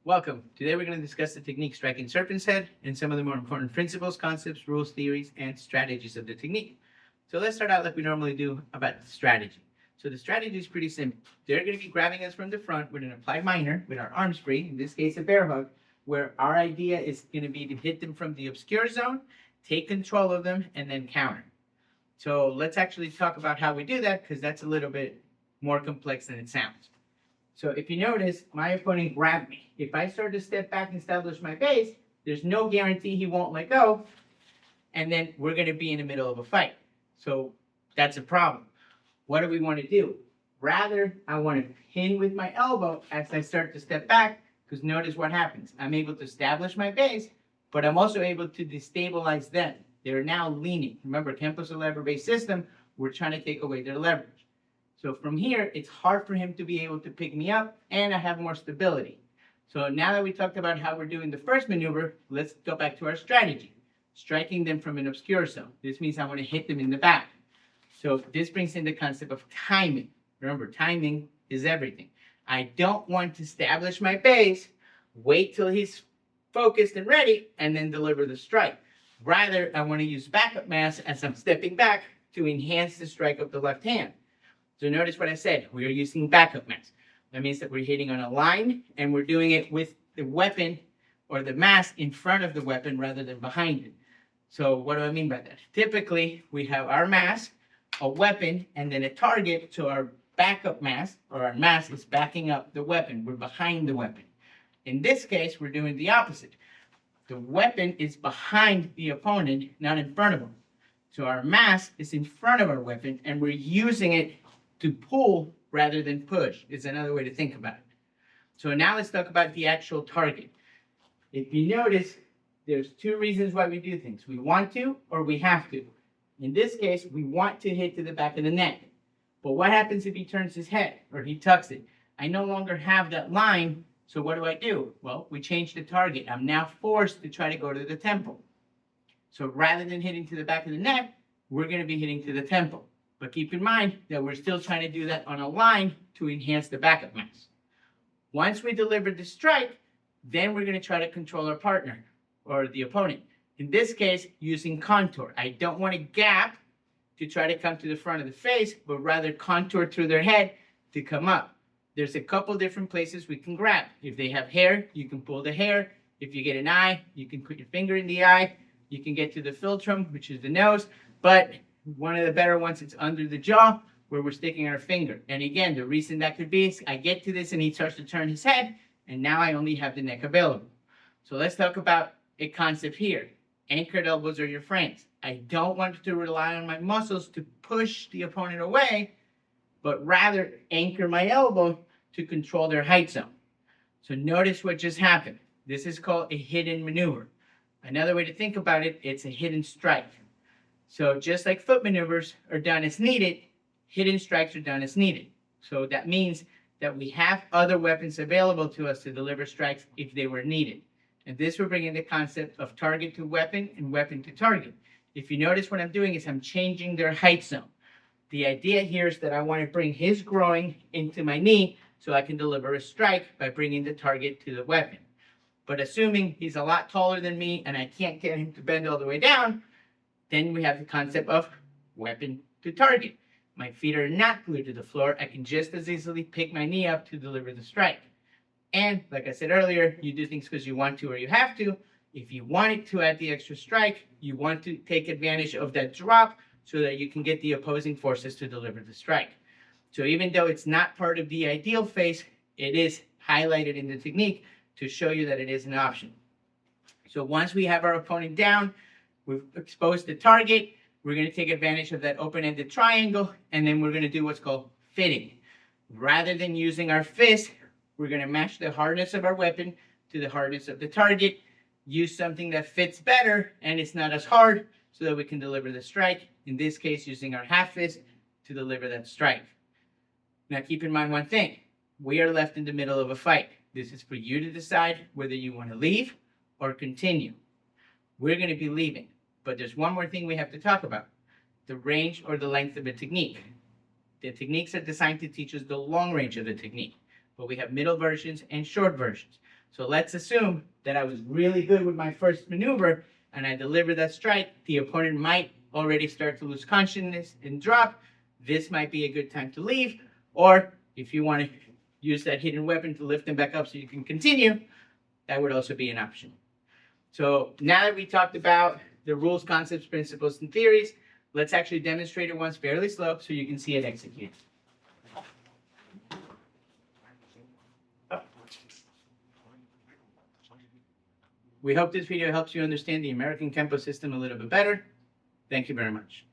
Welcome. Today we're going to discuss the technique striking Serpent's head and some of the more important principles, concepts, rules, theories, and strategies of the technique. So let's start out like we normally do about the strategy. So the strategy is pretty simple. They're going to be grabbing us from the front with an applied minor, with our arms free, in this case a bear hug, where our idea is going to be to hit them from the obscure zone, take control of them, and then counter. So let's actually talk about how we do that, because that's a little bit more complex than it sounds. So if you notice, my opponent grabbed me. If I start to step back and establish my base, there's no guarantee he won't let go. And then we're going to be in the middle of a fight. So that's a problem. What do we want to do? Rather, I want to pin with my elbow as I start to step back, because notice what happens. I'm able to establish my base, but I'm also able to destabilize them. They're now leaning. Remember, Kenpo's a lever-based system. We're trying to take away their leverage. So from here, it's hard for him to be able to pick me up, and I have more stability. So now that we talked about how we're doing the first maneuver, let's go back to our strategy. Striking them from an obscure zone. This means I want to hit them in the back. So this brings in the concept of timing. Remember, timing is everything. I don't want to establish my base, wait till he's focused and ready, and then deliver the strike. Rather, I want to use backup mass as I'm stepping back to enhance the strike of the left hand. So notice what I said, we are using backup mass. That means that we're hitting on a line and we're doing it with the weapon or the mass in front of the weapon rather than behind it. So what do I mean by that? Typically, we have our mass, a weapon, and then a target. So our backup mass or our mass is backing up the weapon. We're behind the weapon. In this case, we're doing the opposite. The weapon is behind the opponent, not in front of him. So our mass is in front of our weapon and we're using it to pull rather than push is another way to think about it. So now let's talk about the actual target. If you notice, there's two reasons why we do things. We want to or we have to. In this case, we want to hit to the back of the neck. But what happens if he turns his head or he tucks it? I no longer have that line, so what do? Well, we change the target. I'm now forced to try to go to the temple. So rather than hitting to the back of the neck, we're going to be hitting to the temple. But keep in mind that we're still trying to do that on a line to enhance the backup mass. Once we deliver the strike, then we're going to try to control our partner or the opponent. In this case, using contour. I don't want to gap to try to come to the front of the face, but rather contour through their head to come up. There's a couple different places we can grab. If they have hair, you can pull the hair. If you get an eye, you can put your finger in the eye. You can get to the philtrum, which is the nose. But one of the better ones, it's under the jaw where we're sticking our finger. And again, the reason that could be is I get to this and he starts to turn his head, and now I only have the neck available. So let's talk about a concept here. Anchored elbows are your friends. I don't want to rely on my muscles to push the opponent away, but rather anchor my elbow to control their height zone. So notice what just happened. This is called a hidden maneuver. Another way to think about it, it's a hidden strike. So just like foot maneuvers are done as needed, hidden strikes are done as needed. So that means that we have other weapons available to us to deliver strikes if they were needed. And this will bring in the concept of target to weapon and weapon to target. If you notice what I'm doing is I'm changing their height zone. The idea here is that I want to bring his groin into my knee so I can deliver a strike by bringing the target to the weapon. But assuming he's a lot taller than me and I can't get him to bend all the way down, then we have the concept of weapon to target. My feet are not glued to the floor. I can just as easily pick my knee up to deliver the strike. And like I said earlier, you do things because you want to or you have to. If you wanted to add the extra strike, you want to take advantage of that drop so that you can get the opposing forces to deliver the strike. So even though it's not part of the ideal phase, it is highlighted in the technique to show you that it is an option. So once we have our opponent down, we've exposed the target, we're going to take advantage of that open-ended triangle, and then we're going to do what's called fitting. Rather than using our fist, we're going to match the hardness of our weapon to the hardness of the target, use something that fits better and it's not as hard so that we can deliver the strike. In this case, using our half fist to deliver that strike. Now keep in mind one thing, we are left in the middle of a fight. This is for you to decide whether you want to leave or continue. We're going to be leaving. But there's one more thing we have to talk about, the range or the length of a technique. The techniques are designed to teach us the long range of the technique, but we have middle versions and short versions. So let's assume that I was really good with my first maneuver and I delivered that strike. The opponent might already start to lose consciousness and drop. This might be a good time to leave. Or if you want to use that hidden weapon to lift them back up so you can continue, that would also be an option. So now that we talked about the rules, concepts, principles, and theories, let's actually demonstrate it once fairly slow so you can see it executed. We hope this video helps you understand the American Kenpo system a little bit better. Thank you very much.